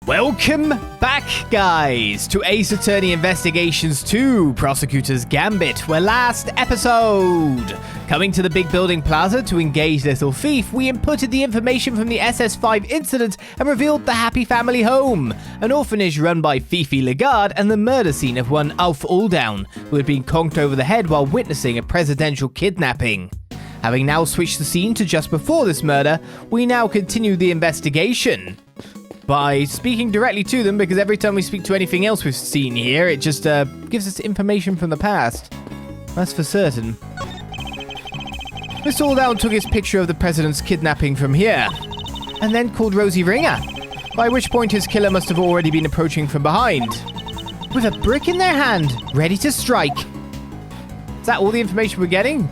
Welcome back, guys, to Ace Attorney Investigations 2, Prosecutors Gambit, where last episode, coming to the big building plaza to engage Little Thief, we inputted the information from the SS5 incident and revealed the happy family home, an orphanage run by Fifi Lagarde, and the murder scene of one Alf Aldown, who had been conked over the head while witnessing a presidential kidnapping. Having now switched the scene to just before this murder, we now continue the investigation by speaking directly to them, because every time we speak to anything else we've seen here, it just gives us information from the past. That's for certain. Mr. Aldown took his picture of the president's kidnapping from here, and then called Rosie Ringer, by which point his killer must have already been approaching from behind, with a brick in their hand, ready to strike. Is that all the information we're getting?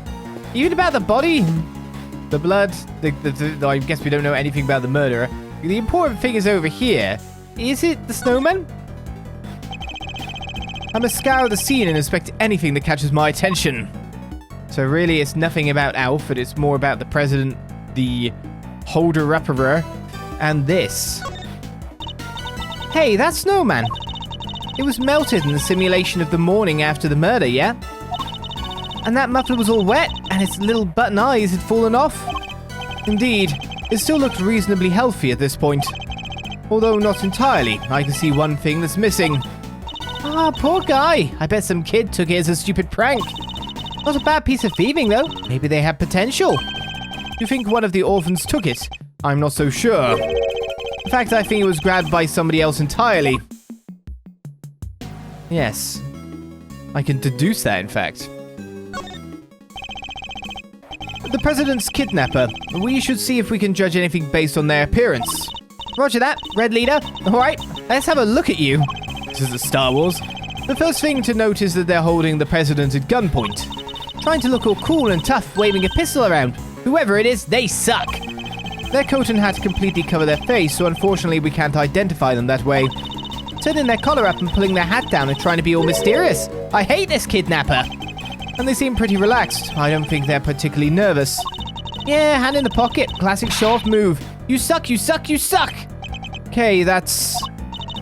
Even about the body? The blood? I guess we don't know anything about the murderer. The important thing is over here. Is it the snowman? I must scour the scene and inspect anything that catches my attention. So really, it's nothing about Alf, but it's more about the president, the holder-upperer, and this. Hey, that snowman. It was melted in the simulation of the morning after the murder, yeah? And that muffler was all wet, and its little button eyes had fallen off. Indeed. It still looked reasonably healthy at this point. Although not entirely. I can see one thing that's missing. Ah, poor guy. I bet some kid took it as a stupid prank. Not a bad piece of thieving, though. Maybe they have potential. You think one of the orphans took it? I'm not so sure. In fact, I think it was grabbed by somebody else entirely. Yes. I can deduce that, in fact. The president's kidnapper. We should see if we can judge anything based on their appearance. Roger that, Red Leader. Alright, let's have a look at you. This is a Star Wars. The first thing to note is that they're holding the president at gunpoint, trying to look all cool and tough, waving a pistol around. Whoever it is, they suck. Their coat and hat completely cover their face, so unfortunately we can't identify them that way. Turning their collar up and pulling their hat down and trying to be all mysterious. I hate this kidnapper. And they seem pretty relaxed. I don't think they're particularly nervous. Yeah, hand in the pocket. Classic show-off move. You suck, you suck, you suck! Okay, that's...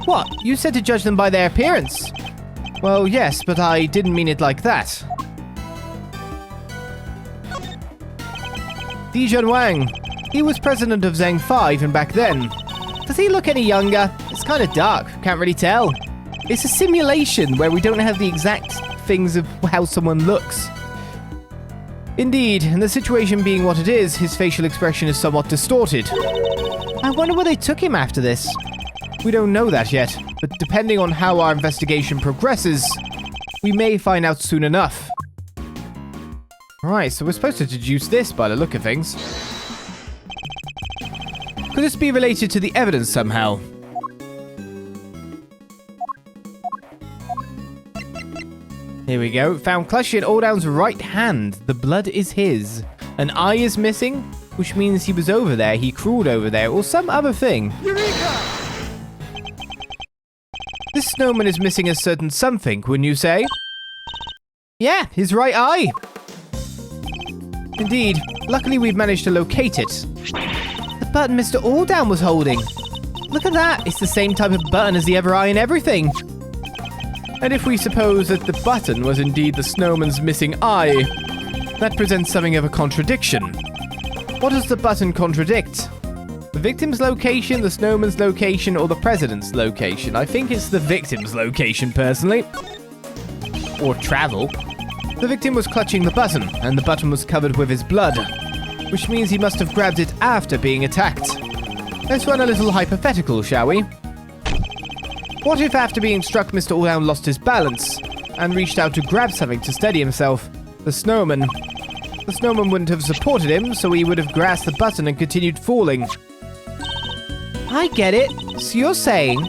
What? You said to judge them by their appearance. Well, yes, but I didn't mean it like that. Dijon Wang. He was president of Zheng Fa even back then. Does he look any younger? It's kind of dark. Can't really tell. It's a simulation where we don't have the exact things of how someone looks. Indeed, and the situation being what it is, his facial expression is somewhat distorted. I wonder where they took him after this. We don't know that yet, but depending on how our investigation progresses, we may find out soon enough. Alright, so we're supposed to deduce this by the look of things. Could this be related to the evidence somehow? Here we go. Found clutched in Aldown's right hand. The blood is his. An eye is missing, which means he was over there, he crawled over there, or some other thing. Eureka! This snowman is missing a certain something, wouldn't you say? Yeah, his right eye. Indeed. Luckily, we've managed to locate it. The button Mr. Aldown was holding. Look at that. It's the same type of button as the other eye and everything. And if we suppose that the button was indeed the snowman's missing eye, that presents something of a contradiction. What does the button contradict? The victim's location, the snowman's location, or the president's location? I think it's the victim's location, personally. Or travel. The victim was clutching the button, and the button was covered with his blood, which means he must have grabbed it after being attacked. Let's run a little hypothetical, shall we? What if after being struck, Mr. Aldown lost his balance and reached out to grab something to steady himself? The snowman wouldn't have supported him, so he would have grasped the button and continued falling. I get it. So you're saying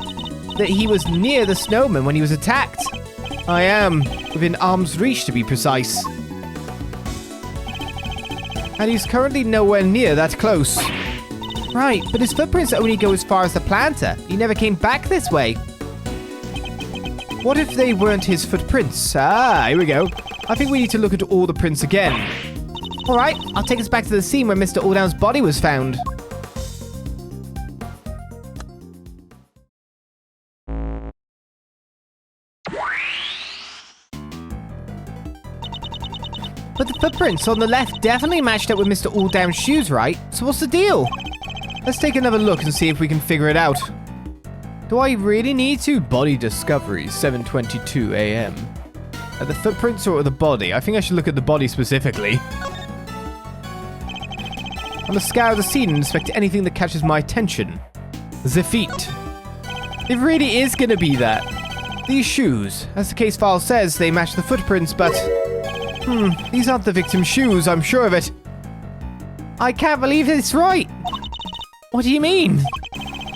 that he was near the snowman when he was attacked? I am, within arm's reach to be precise. And he's currently nowhere near that close. Right, but his footprints only go as far as the planter. He never came back this way. What if they weren't his footprints? Ah, here we go. I think we need to look at all the prints again. Alright, I'll take us back to the scene where Mr. Aldown's body was found. But the footprints on the left definitely matched up with Mr. Aldown's shoes, right? So what's the deal? Let's take another look and see if we can figure it out. Do I really need to? Body discovery, 7:22 a.m. At the footprints or at the body? I think I should look at the body specifically. I'm gonna scour the scene and inspect anything that catches my attention. The feet. It really is gonna be that. These shoes. As the case file says, they match the footprints, but... these aren't the victim's shoes, I'm sure of it. I can't believe it's right. What do you mean?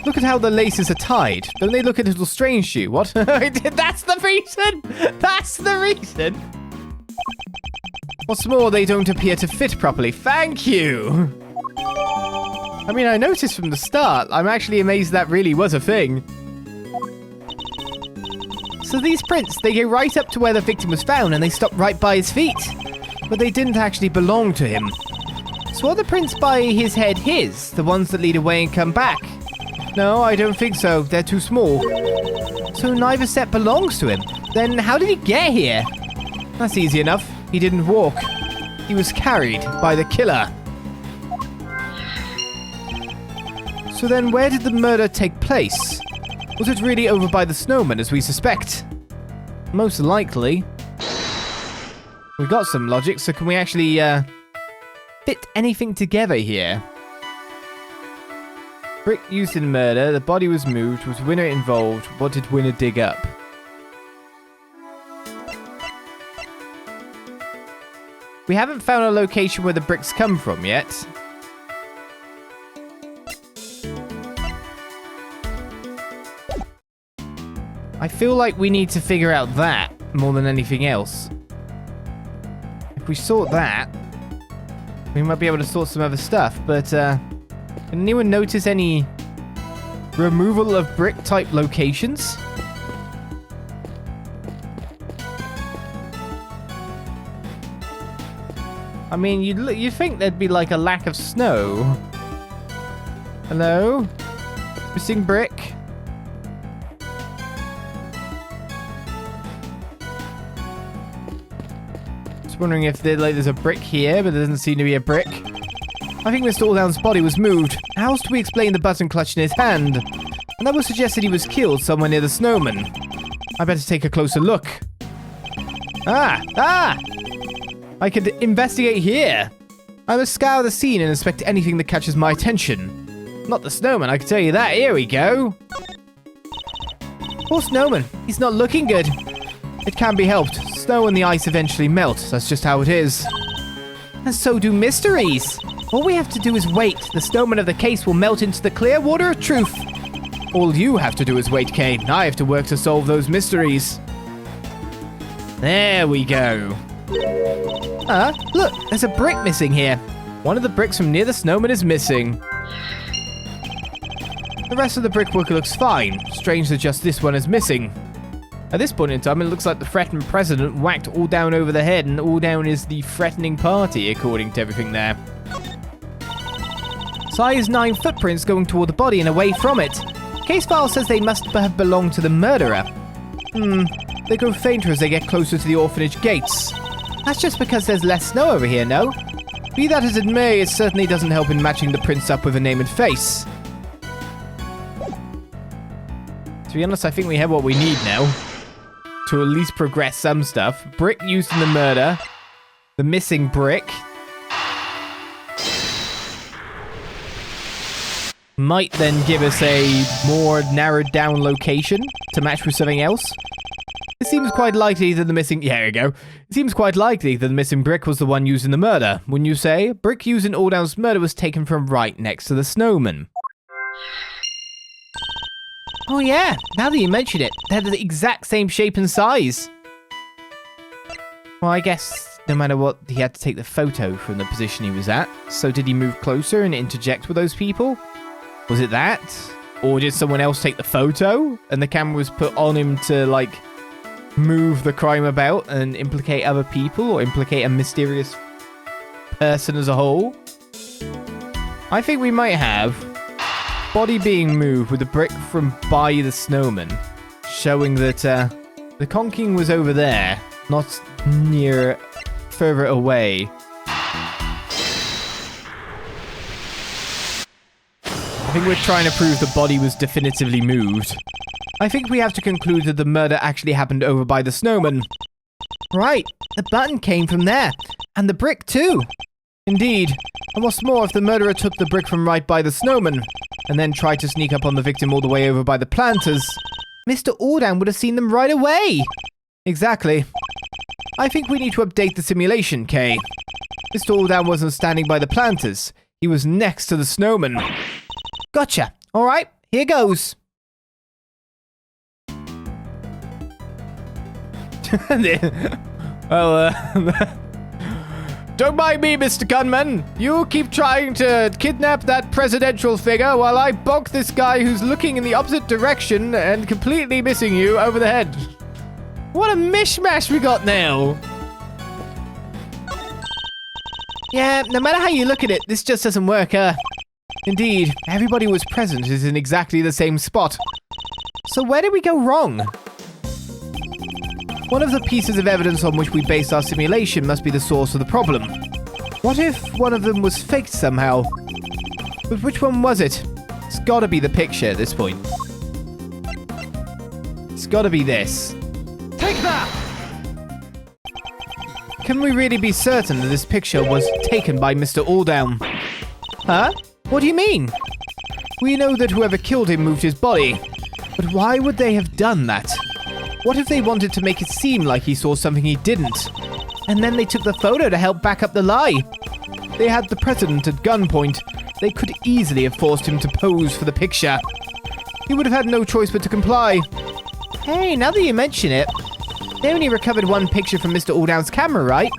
Look at how the laces are tied. Don't they look a little strange to you? What? That's the reason! That's the reason! What's more, they don't appear to fit properly. Thank you! I mean, I noticed from the start. I'm actually amazed that really was a thing. So these prints, they go right up to where the victim was found and they stop right by his feet. But they didn't actually belong to him. So are the prints by his head his? The ones that lead away and come back? No, I don't think so. They're too small. So neither set belongs to him. Then how did he get here? That's easy enough. He didn't walk. He was carried by the killer. So then where did the murder take place? Was it really over by the snowman as we suspect? Most likely. We've got some logic, so can we actually fit anything together here? Brick used in murder, the body was moved, was Winner involved, what did Winner dig up? We haven't found a location where the bricks come from yet. I feel like we need to figure out that more than anything else. If we sort that, we might be able to sort some other stuff, but can anyone notice any removal of brick type locations? I mean, you'd think there'd be like a lack of snow. Hello? Missing brick? Just wondering if there's a brick here, but there doesn't seem to be a brick. I think Mr. Aldown's body was moved. How else do we explain the button clutch in his hand? And that would suggest that he was killed somewhere near the snowman. I better take a closer look. Ah! I could investigate here. I must scour the scene and inspect anything that catches my attention. Not the snowman, I can tell you that. Here we go. Poor snowman. He's not looking good. It can't be helped. Snow and the ice eventually melt. That's just how it is. And so do mysteries. All we have to do is wait. The snowman of the case will melt into the clear water of truth. All you have to do is wait, Kane. I have to work to solve those mysteries. There we go. Look, there's a brick missing here. One of the bricks from near the snowman is missing. The rest of the brickwork looks fine. Strange that just this one is missing. At this point in time, it looks like the threatened president whacked Aldown over the head, and Aldown is the threatening party, according to everything there. Size 9 footprints going toward the body and away from it. Case file says they must have belonged to the murderer. They grow fainter as they get closer to the orphanage gates. That's just because there's less snow over here, no? Be that as it may, it certainly doesn't help in matching the prints up with a name and face. To be honest, I think we have what we need now. To at least progress some stuff. Brick used in the murder. The missing brick. Might then give us a more narrowed down location to match with something else. It seems quite likely that the missing... Yeah, there you go. It seems quite likely that the missing brick was the one used in the murder. Wouldn't you say? Brick used in Aldown's murder was taken from right next to the snowman. Oh yeah, now that you mention it, they're the exact same shape and size. Well, I guess no matter what, he had to take the photo from the position he was at. So did he move closer and interject with those people? Was it that? Or did someone else take the photo and the camera was put on him to, like, move the crime about and implicate other people or implicate a mysterious person as a whole? I think we might have body being moved with a brick from by the snowman, showing that the conking was over there, not near further away. I think we're trying to prove the body was definitively moved. I think we have to conclude that the murder actually happened over by the snowman. Right, the button came from there. And the brick too. Indeed. And what's more, if the murderer took the brick from right by the snowman, and then tried to sneak up on the victim all the way over by the planters, Mr. Aldown would have seen them right away. Exactly. I think we need to update the simulation, Kay. Mr. Aldown wasn't standing by the planters. He was next to the snowman. Gotcha. Alright, here goes. Well, don't mind me, Mr. Gunman. You keep trying to kidnap that presidential figure while I bonk this guy who's looking in the opposite direction and completely missing you over the head. What a mishmash we got now. Yeah, no matter how you look at it, this just doesn't work, Indeed, everybody who was present is in exactly the same spot. So where did we go wrong? One of the pieces of evidence on which we based our simulation must be the source of the problem. What if one of them was faked somehow? But which one was it? It's gotta be the picture at this point. It's gotta be this. Take that! Can we really be certain that this picture was taken by Mr. Aldown? Huh? What do you mean? We know that whoever killed him moved his body. But why would they have done that? What if they wanted to make it seem like he saw something he didn't? And then they took the photo to help back up the lie. They had the president at gunpoint. They could easily have forced him to pose for the picture. He would have had no choice but to comply. Hey, now that you mention it, they only recovered one picture from Mr. Aldown's camera, right?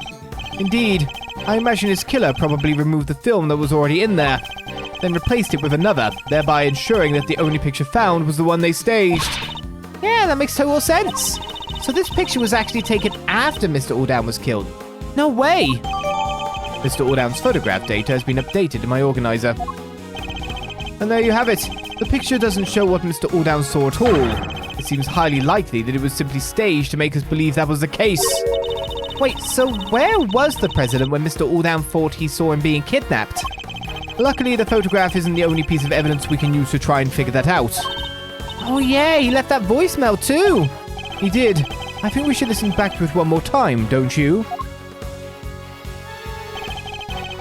Indeed. I imagine his killer probably removed the film that was already in there, then replaced it with another, thereby ensuring that the only picture found was the one they staged. Yeah, that makes total sense. So this picture was actually taken after Mr. Aldown was killed. No way! Mr. Aldown's photograph data has been updated in my organizer. And there you have it. The picture doesn't show what Mr. Aldown saw at all. It seems highly likely that it was simply staged to make us believe that was the case. Wait, so where was the president when Mr. Aldown thought he saw him being kidnapped? Luckily, the photograph isn't the only piece of evidence we can use to try and figure that out. Oh yeah, he left that voicemail too! He did. I think we should listen back to it one more time, don't you?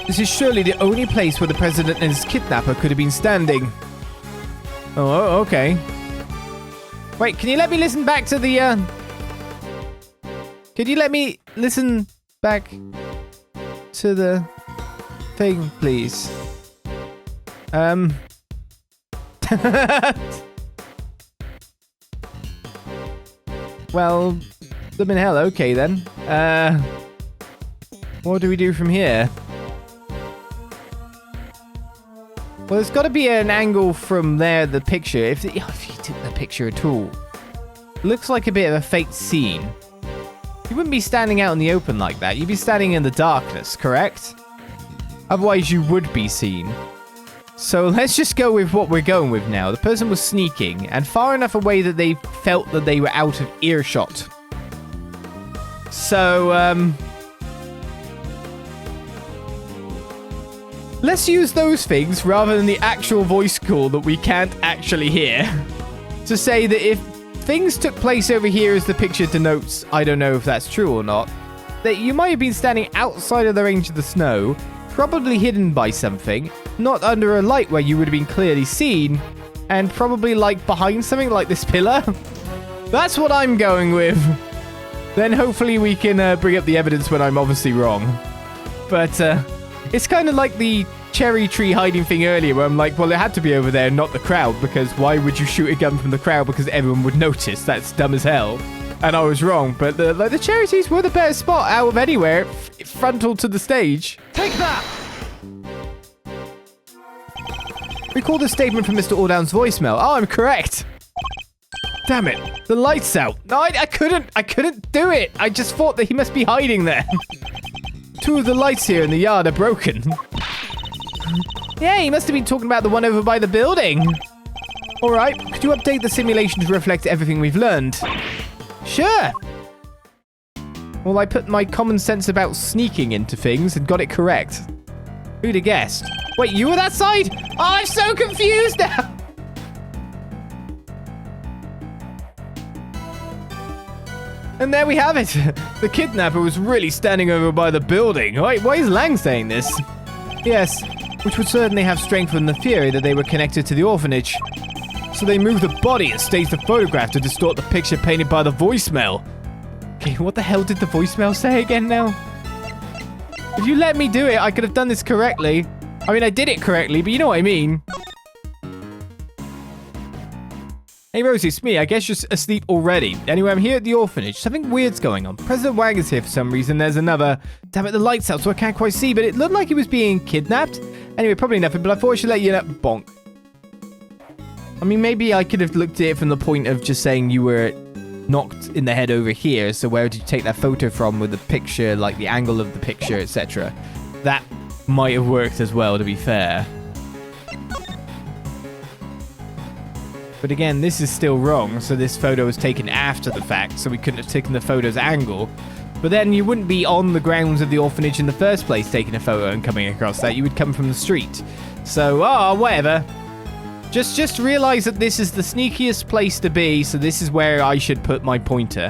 This is surely the only place where the president and his kidnapper could have been standing. Oh, okay. Wait, can you let me listen back to the, Could you let me listen back to the thing, please? Well, living hell, okay then. What do we do from here? Well, there's got to be an angle from there, the picture. If you took the picture at all. Looks like a bit of a fake scene. You wouldn't be standing out in the open like that. You'd be standing in the darkness, correct? Otherwise, you would be seen. So let's just go with what we're going with now. The person was sneaking and far enough away that they felt that they were out of earshot. So, let's use those things rather than the actual voice call that we can't actually hear. To say that if things took place over here as the picture denotes, I don't know if that's true or not, that you might have been standing outside of the range of the snow, probably hidden by something, not under a light where you would have been clearly seen, and probably like behind something like this pillar. That's what I'm going with. Then hopefully we can bring up the evidence when I'm obviously wrong. But it's kind of like the cherry tree hiding thing earlier where I'm like, well, it had to be over there, not the crowd, because why would you shoot a gun from the crowd? Because everyone would notice. That's dumb as hell. And I was wrong, but the cherry trees were the better spot out of anywhere, frontal to the stage. Take that! Recall the statement from Mr. Aldown's voicemail. Oh, I'm correct. Damn it. The light's out. No, I couldn't do it. I just thought that he must be hiding there. Two of the lights here in the yard are broken. Yeah, he must have been talking about the one over by the building. All right, could you update the simulation to reflect everything we've learned? Sure. Well, I put my common sense about sneaking into things and got it correct. Who'd have guessed? Wait, you were that side? Oh, I'm so confused now! And there we have it. The kidnapper was really standing over by the building. Wait, why is Lang saying this? Yes, which would certainly have strengthened the theory that they were connected to the orphanage. So they moved the body and staged the photograph to distort the picture painted by the voicemail. Okay, what the hell did the voicemail say again now? If you let me do it, I could have done this correctly. I mean, I did it correctly, but you know what I mean. Hey Rosie, it's me. I guess you're asleep already. Anyway, I'm here at the orphanage. Something weird's going on. President Wang is here for some reason. There's another... Damn it, the light's out, so I can't quite see, but it looked like he was being kidnapped. Anyway, probably nothing, but I thought I should let you know... Bonk. I mean, maybe I could have looked at it from the point of just saying you were knocked in the head over here, so where did you take that photo from with the picture, like the angle of the picture, etc. That might have worked as well, to be fair. But again, this is still wrong, so this photo was taken after the fact, so we couldn't have taken the photo's angle. But then you wouldn't be on the grounds of the orphanage in the first place taking a photo and coming across that. You would come from the street. So, whatever. Just realize that this is the sneakiest place to be, so this is where I should put my pointer.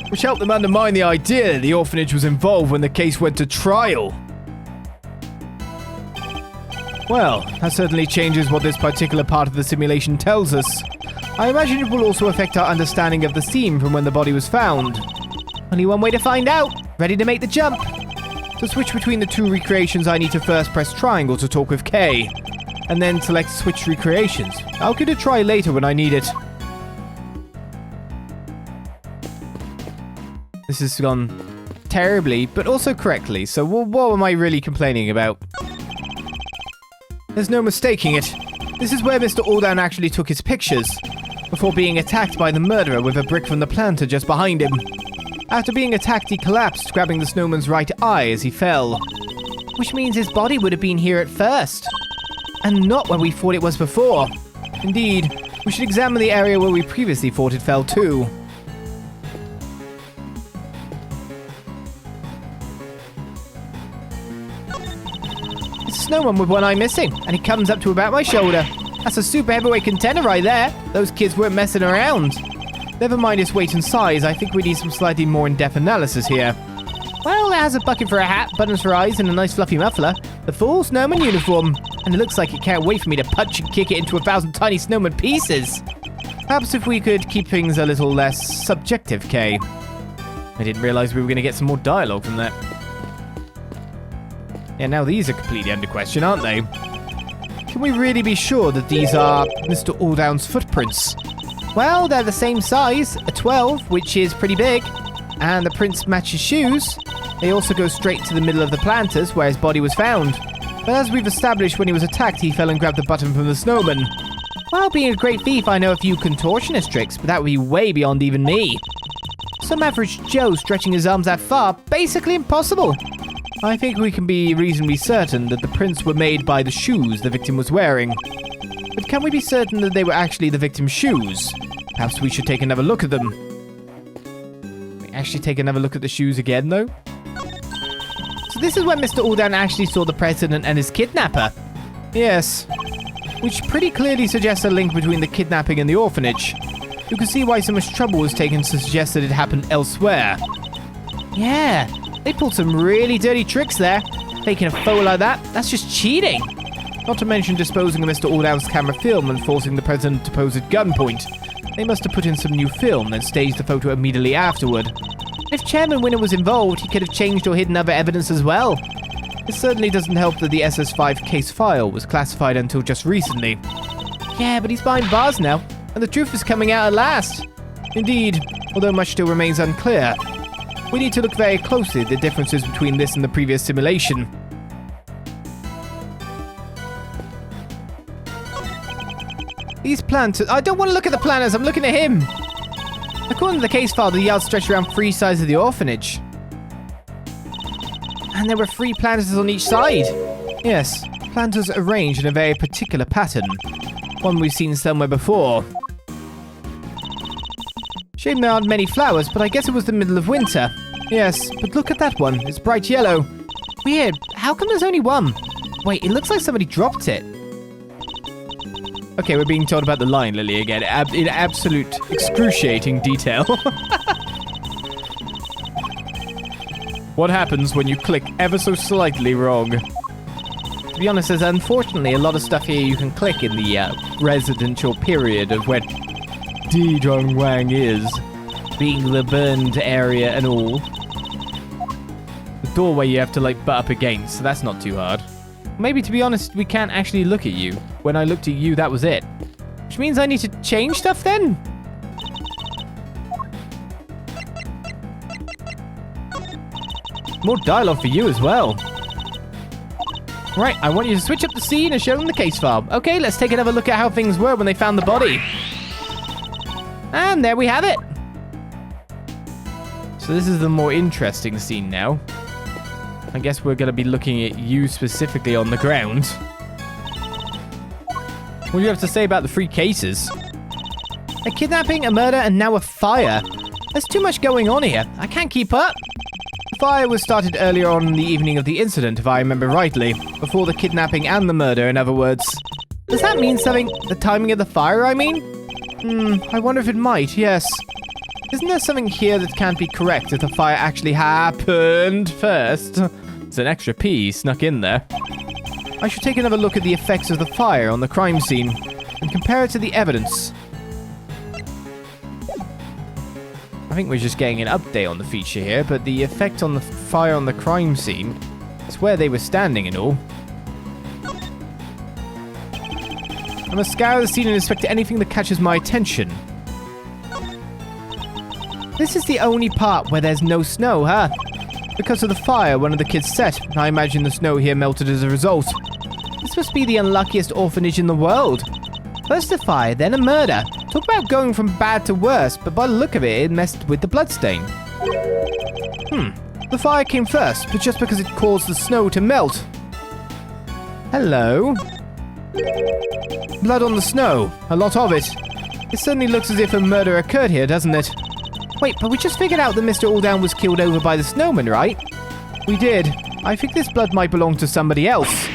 Which helped them undermine the idea that the orphanage was involved when the case went to trial. Well, that certainly changes what this particular part of the simulation tells us. I imagine it will also affect our understanding of the scene from when the body was found. Only one way to find out. Ready to make the jump. To switch between the two recreations, I need to first press triangle to talk with Kay, and then select switch recreations. I'll give it a try later when I need it. This has gone terribly, but also correctly, so what am I really complaining about? There's no mistaking it. This is where Mr. Aldown actually took his pictures, before being attacked by the murderer with a brick from the planter just behind him. After being attacked, he collapsed, grabbing the snowman's right eye as he fell. Which means his body would have been here at first, and not where we thought it was before. Indeed, we should examine the area where we previously thought it fell too. Snowman with one eye missing, and he comes up to about my shoulder. That's a super heavyweight contender right there. Those kids weren't messing around. Never mind its weight and size, I think we need some slightly more in-depth analysis here. Well, it has a bucket for a hat, buttons for eyes, and a nice fluffy muffler. The full snowman uniform. And it looks like it can't wait for me to punch and kick it into 1,000 tiny snowman pieces. Perhaps if we could keep things a little less subjective, Kay. I didn't realize we were going to get some more dialogue from that. Yeah, now these are completely under question, aren't they? Can we really be sure that these are Mr. Aldown's footprints? Well, they're the same size, a 12, which is pretty big, and the prints match his shoes. They also go straight to the middle of the planters where his body was found. But as we've established, when he was attacked, he fell and grabbed the button from the snowman. Well, being a great thief, I know a few contortionist tricks, but that would be way beyond even me. Some average Joe stretching his arms that far, basically impossible. I think we can be reasonably certain that the prints were made by the shoes the victim was wearing. But can we be certain that they were actually the victim's shoes? Perhaps we should take another look at them. We actually take another look at the shoes again, though? So this is when Mr. Aldown actually saw the president and his kidnapper. Yes. Which pretty clearly suggests a link between the kidnapping and the orphanage. You can see why so much trouble was taken to suggest that it happened elsewhere. Yeah. They pulled some really dirty tricks there. Faking a photo like that, that's just cheating. Not to mention disposing of Mr. Aldown's camera film and forcing the president to pose at gunpoint. They must have put in some new film and staged the photo immediately afterward. If Chairman Winner was involved, he could have changed or hidden other evidence as well. It certainly doesn't help that the SS5 case file was classified until just recently. Yeah, but he's behind bars now, and the truth is coming out at last. Indeed, although much still remains unclear. We need to look very closely at the differences between this and the previous simulation. These planters... I don't want to look at the planners, I'm looking at him! According to the case file, the yards stretched around 3 sides of the orphanage. And there were 3 planters on each side. Yes, planters arranged in a very particular pattern. One we've seen somewhere before. Shame there aren't many flowers, but I guess it was the middle of winter. Yes, but look at that one. It's bright yellow. Weird. How come there's only one? Wait, it looks like somebody dropped it. Okay, we're being told about the line lily again, in absolute excruciating detail. What happens when you click ever so slightly wrong? To be honest, there's unfortunately a lot of stuff here you can click in the residential period of where Zheng Wang is, being the burned area and all. The doorway you have to like butt up against, so that's not too hard. Maybe, to be honest, we can't actually look at you. When I looked at you, that was it. Which means I need to change stuff then? More dialogue for you as well. Right, I want you to switch up the scene and show them the case file. Okay, let's take another look at how things were when they found the body. And there we have it. So this is the more interesting scene now. I guess we're going to be looking at you specifically on the ground. What do you have to say about the 3 cases? A kidnapping, a murder, and now a fire. There's too much going on here. I can't keep up. The fire was started earlier on in the evening of the incident, if I remember rightly. Before the kidnapping and the murder, in other words. Does that mean something? The timing of the fire, I mean? I wonder if it might, yes. Isn't there something here that can't be correct if the fire actually happened first? It's an extra P snuck in there. I should take another look at the effects of the fire on the crime scene and compare it to the evidence. I think we're just getting an update on the feature here, but the effect on the fire on the crime scene is where they were standing and all. I must scour the scene and inspect anything that catches my attention. This is the only part where there's no snow, huh? Because of the fire one of the kids set, I imagine the snow here melted as a result. This must be the unluckiest orphanage in the world. First a fire, then a murder. Talk about going from bad to worse, but by the look of it, it messed with the bloodstain. The fire came first, but just because it caused the snow to melt. Hello? Blood on the snow. A lot of it. It certainly looks as if a murder occurred here, doesn't it? Wait, but we just figured out that Mr. Aldown was killed over by the snowman, right? We did. I think this blood might belong to somebody else.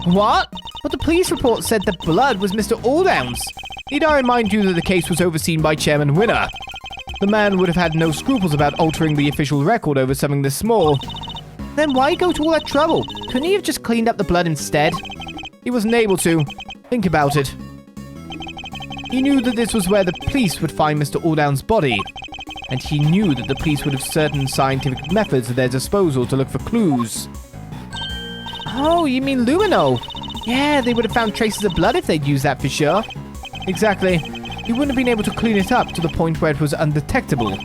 What? But the police report said the blood was Mr. Aldown's. Need I remind you that the case was overseen by Chairman Winner? The man would have had no scruples about altering the official record over something this small. Then why go to all that trouble? Couldn't he have just cleaned up the blood instead? He wasn't able to. Think about it. He knew that this was where the police would find Mr. Aldown's body. And he knew that the police would have certain scientific methods at their disposal to look for clues. Oh, you mean Lumino? Yeah, they would have found traces of blood if they'd used that for sure. Exactly. He wouldn't have been able to clean it up to the point where it was undetectable.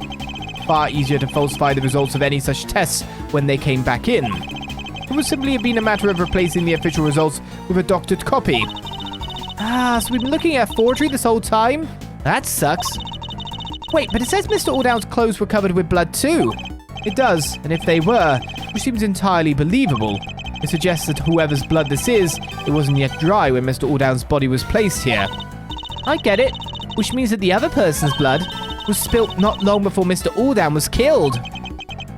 Far easier to falsify the results of any such tests when they came back in. It would simply have been a matter of replacing the official results with a doctored copy. Ah, so we've been looking at a forgery this whole time? That sucks. Wait, but it says Mr. Aldown's clothes were covered with blood too. It does, and if they were, which seems entirely believable, it suggests that whoever's blood this is, it wasn't yet dry when Mr. Aldown's body was placed here. I get it, which means that the other person's blood was spilt not long before Mr. Aldown was killed.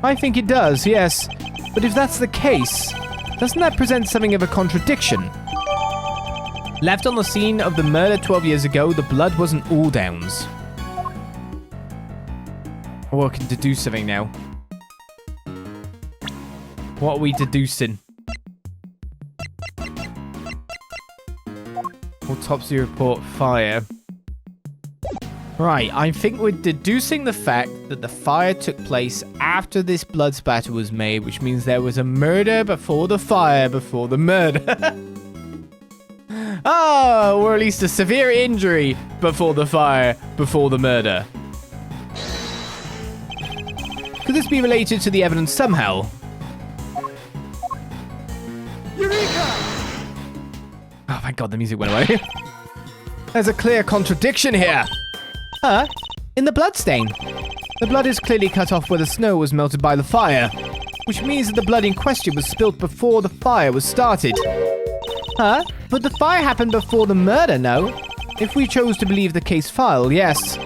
I think it does, yes. But if that's the case, doesn't that present something of a contradiction? Left on the scene of the murder 12 years ago, the blood wasn't Aldown's. Oh, I can deduce something now. What are we deducing? Autopsy report, fire. Right, I think we're deducing the fact that the fire took place after this blood spatter was made, which means there was a murder before the fire before the murder. Oh, or at least a severe injury before the fire before the murder. Could this be related to the evidence somehow? Eureka! Oh, thank God, the music went away. There's a clear contradiction here. Huh? In the bloodstain. The blood is clearly cut off where the snow was melted by the fire, which means that the blood in question was spilt before the fire was started. Huh? But the fire happened before the murder, no? If we chose to believe the case file, yes.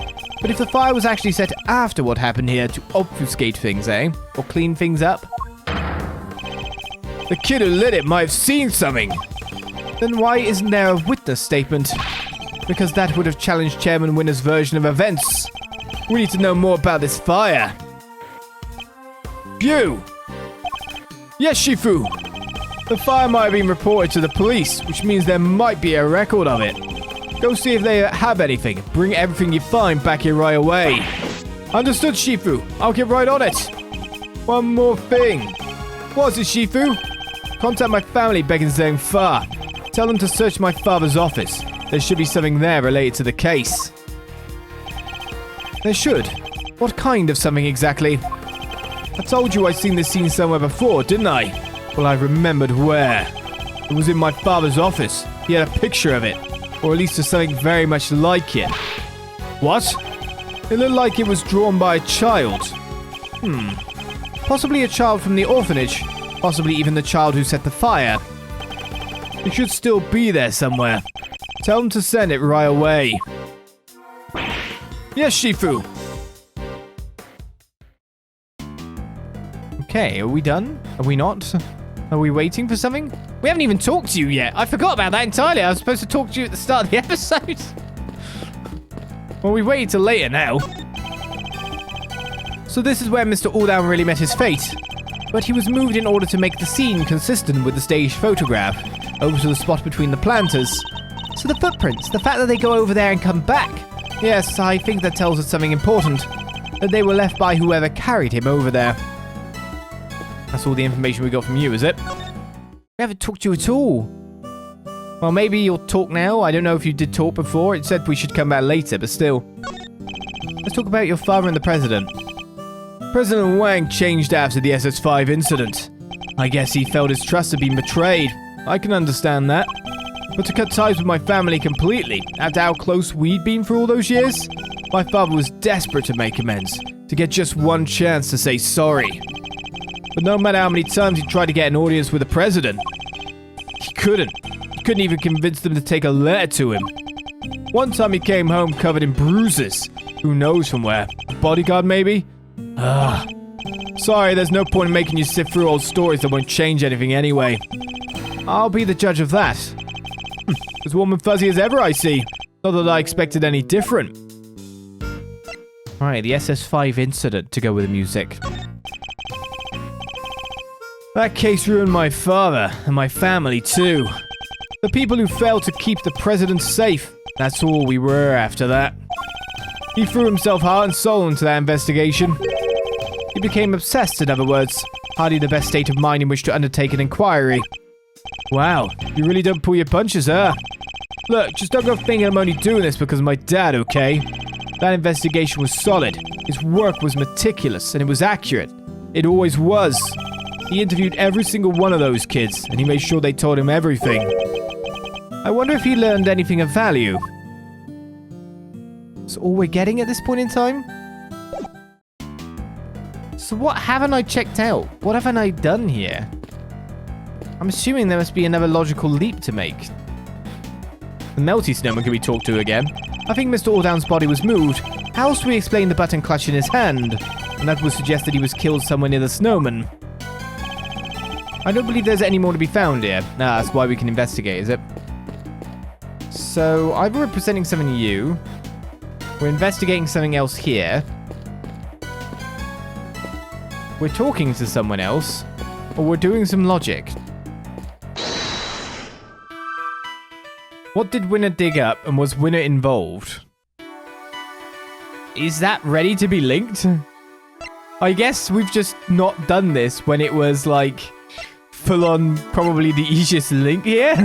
But if the fire was actually set after what happened here to obfuscate things, eh? Or clean things up? The kid who lit it might have seen something. Then why isn't there a witness statement? Because that would have challenged Chairman Winner's version of events. We need to know more about this fire. You! Yes, Shifu! The fire might have been reported to the police, which means there might be a record of it. Go see if they have anything. Bring everything you find back here right away. Understood, Shifu. I'll get right on it. One more thing. What's it, Shifu? Contact my family back in Zheng Fa. Tell them to search my father's office. There should be something there related to the case. There should. What kind of something exactly? I told you I'd seen this scene somewhere before, didn't I? Well, I remembered where. It was in my father's office. He had a picture of it. Or at least of something very much like it. What? It looked like it was drawn by a child. Possibly a child from the orphanage. Possibly even the child who set the fire. It should still be there somewhere. Tell them to send it right away. Yes, Shifu. Okay, are we done? Are we not? Are we waiting for something? We haven't even talked to you yet. I forgot about that entirely. I was supposed to talk to you at the start of the episode. Well, we waited till later now. So this is where Mr. Aldown really met his fate. But he was moved in order to make the scene consistent with the staged photograph, over to the spot between the planters. So the footprints, the fact that they go over there and come back. Yes, I think that tells us something important. That they were left by whoever carried him over there. That's all the information we got from you, is it? We haven't talked to you at all. Well, maybe you'll talk now. I don't know if you did talk before. It said we should come back later, but still. Let's talk about your father and the president. President Wang changed after the SS5 incident. I guess he felt his trust had been betrayed. I can understand that. But to cut ties with my family completely, after how close we'd been for all those years, my father was desperate to make amends, to get just one chance to say sorry. But no matter how many times he tried to get an audience with the president, he couldn't. He couldn't even convince them to take a letter to him. One time he came home covered in bruises. Who knows from where? A bodyguard, maybe? Sorry, there's no point in making you sift through old stories that won't change anything anyway. I'll be the judge of that. As warm and fuzzy as ever, I see. Not that I expected any different. Alright, the SS5 incident to go with the music. That case ruined my father, and my family too. The people who failed to keep the president safe. That's all we were after that. He threw himself heart and soul into that investigation. He became obsessed, in other words. Hardly the best state of mind in which to undertake an inquiry. Wow, you really don't pull your punches, huh? Look, just don't go thinking I'm only doing this because of my dad, okay? That investigation was solid. His work was meticulous, and it was accurate. It always was. He interviewed every single one of those kids, and he made sure they told him everything. I wonder if he learned anything of value. That's all we're getting at this point in time? So what haven't I checked out? What haven't I done here? I'm assuming there must be another logical leap to make. The melty snowman can be talked to again. I think Mr. Aldown's body was moved. How else do we explain the button clutch in his hand? And that would suggest that he was killed somewhere near the snowman. I don't believe there's any more to be found here. That's why we can investigate, is it? So, either we're presenting something to you, we're investigating something else here, we're talking to someone else, or we're doing some logic. What did Winner dig up, and was Winner involved? Is that ready to be linked? I guess we've just not done this when it was like full on probably the easiest link here.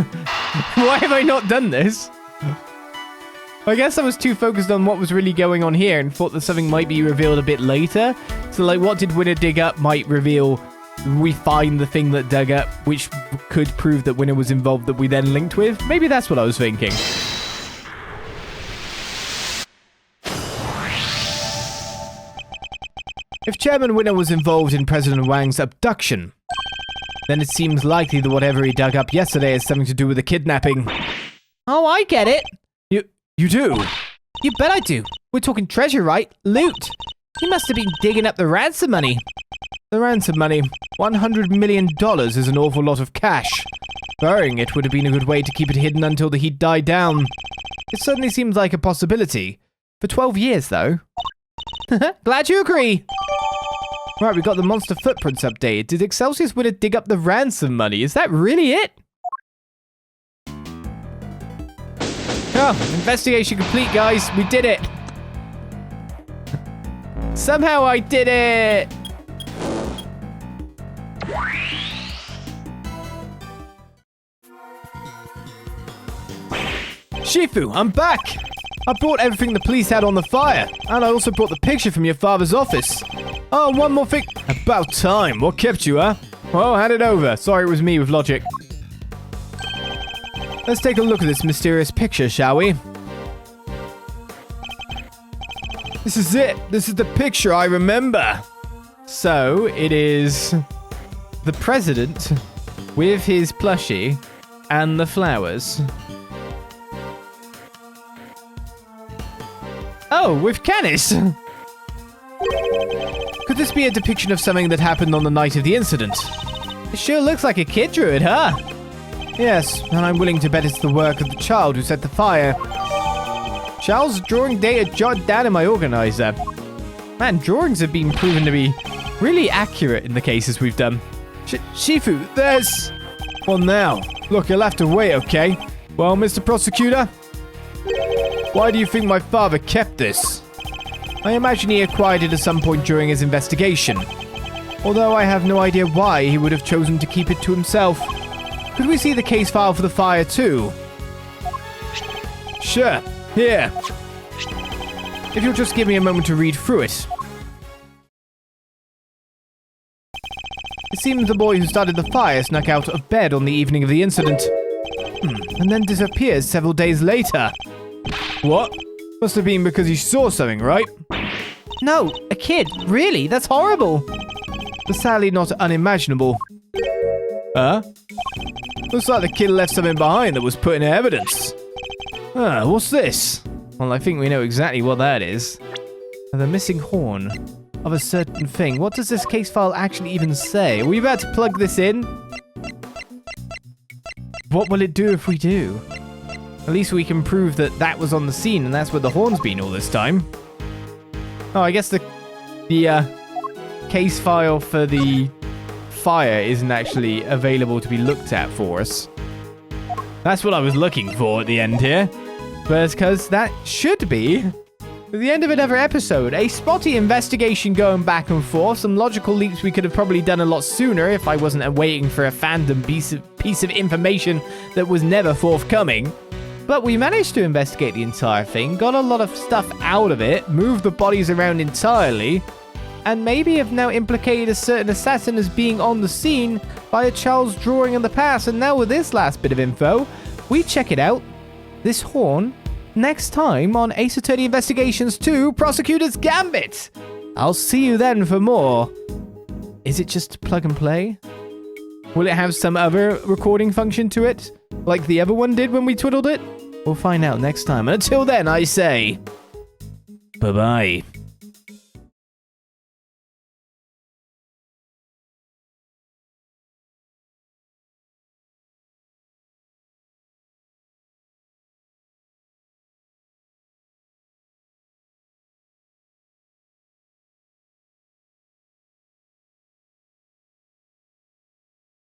Why have I not done this? I guess I was too focused on what was really going on here and thought that something might be revealed a bit later. So like what did Winner dig up might reveal we find the thing that dug up, which could prove that Winner was involved that we then linked with. Maybe that's what I was thinking. If Chairman Winner was involved in President Wang's abduction, then it seems likely that whatever he dug up yesterday has something to do with the kidnapping. Oh, I get it. You do? You bet I do. We're talking treasure, right? Loot. He must have been digging up the ransom money. The ransom money. $100 million is an awful lot of cash. Burying it would have been a good way to keep it hidden until the heat died down. It certainly seems like a possibility. For 12 years, though. Glad you agree. Right, we got the monster footprints updated. Did Excelsius Winner dig up the ransom money? Is that really it? Oh, investigation complete, guys. We did it. Somehow I did it. Shifu, I'm back. I brought everything the police had on the fire, and I also brought the picture from your father's office. Oh, one more thing. About time. What kept you, huh? Well, hand it over. Sorry it was me with logic. Let's take a look at this mysterious picture, shall we? This is it. This is the picture I remember. So, it is the president with his plushie and the flowers. Oh, with Canis! Could this be a depiction of something that happened on the night of the incident? It sure looks like a kid drew it, huh? Yes, and I'm willing to bet it's the work of the child who set the fire. Charles' drawing data jotted down in my organizer. Man, drawings have been proven to be really accurate in the cases we've done. Shifu, there's... Well now, look, you'll have to wait, okay? Well, Mr. Prosecutor? Why do you think my father kept this? I imagine he acquired it at some point during his investigation. Although I have no idea why he would have chosen to keep it to himself. Could we see the case file for the fire too? Sure, here. If you'll just give me a moment to read through it. It seems the boy who started the fire snuck out of bed on the evening of the incident. And then disappears several days later. What? Must have been because he saw something, right? No, a kid. Really? That's horrible. But sadly not unimaginable. Huh? Looks like the kid left something behind that was put in evidence. What's this? Well, I think we know exactly what that is. The missing horn of a certain thing. What does this case file actually even say? Are we about to plug this in? What will it do if we do? At least we can prove that that was on the scene and that's where the horn's been all this time. Oh, I guess the case file for the fire isn't actually available to be looked at for us. That's what I was looking for at the end here. But because that should be the end of another episode. A spotty investigation going back and forth. Some logical leaps we could have probably done a lot sooner if I wasn't waiting for a fandom piece of information that was never forthcoming. But we managed to investigate the entire thing, got a lot of stuff out of it, moved the bodies around entirely, and maybe have now implicated a certain assassin as being on the scene by a child's drawing in the past. And now with this last bit of info, we check it out. This horn, next time on Ace Attorney Investigations 2 Prosecutors Gambit. I'll see you then for more. Is it just plug and play? Will it have some other recording function to it, like the other one did when we twiddled it? We'll find out next time. And until then, I say, bye-bye.